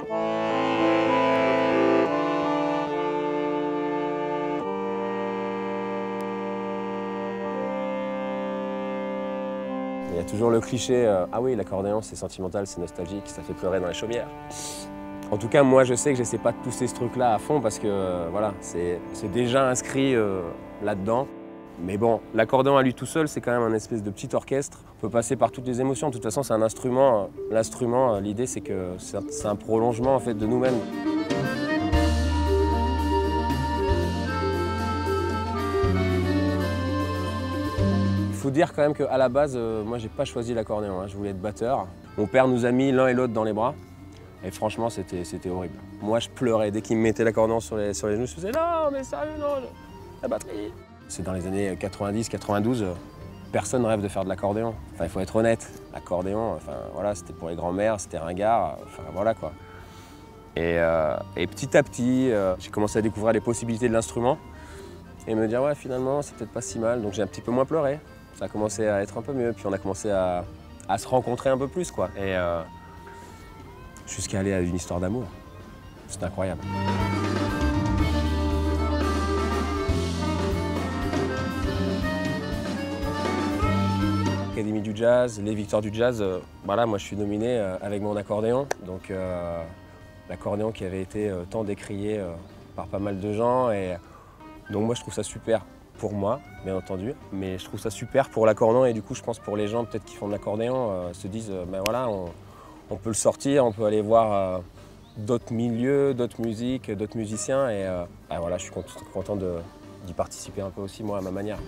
Il y a toujours le cliché ah oui, l'accordéon c'est sentimental, c'est nostalgique, ça fait pleurer dans les chaumières. En tout cas, moi je sais que j'essaie pas de pousser ce truc-là à fond parce que voilà, c'est déjà inscrit là-dedans. Mais bon, l'accordéon à lui tout seul, c'est quand même un espèce de petit orchestre. On peut passer par toutes les émotions. De toute façon, c'est un instrument. L'instrument, l'idée c'est que c'est un prolongement en fait de nous-mêmes. Il faut dire quand même qu'à la base, moi j'ai pas choisi l'accordéon, hein. Je voulais être batteur. Mon père nous a mis l'un et l'autre dans les bras. Et franchement, c'était horrible. Moi, je pleurais. Dès qu'il me mettait l'accordéon sur les genoux, je faisais « Non, mais sérieux, non, la batterie !» C'est dans les années 90, 92, personne rêve de faire de l'accordéon. Enfin, il faut être honnête. L'accordéon, enfin, voilà, c'était pour les grands-mères, c'était ringard, enfin, voilà quoi. Et petit à petit, j'ai commencé à découvrir les possibilités de l'instrument et me dire « Ouais, finalement, c'est peut-être pas si mal. » Donc j'ai un petit peu moins pleuré. Ça a commencé à être un peu mieux. Puis on a commencé à se rencontrer un peu plus, quoi. Et jusqu'à aller à une histoire d'amour. C'est incroyable. Académie du jazz, les victoires du jazz, voilà, moi je suis nominé avec mon accordéon. Donc l'accordéon qui avait été tant décrié par pas mal de gens. Et donc moi je trouve ça super pour moi, bien entendu, mais je trouve ça super pour l'accordéon et du coup je pense pour les gens peut-être qui font de l'accordéon se disent ben voilà, on peut le sortir, on peut aller voir d'autres milieux, d'autres musiques, d'autres musiciens et ben voilà, je suis content d'y participer un peu aussi moi à ma manière.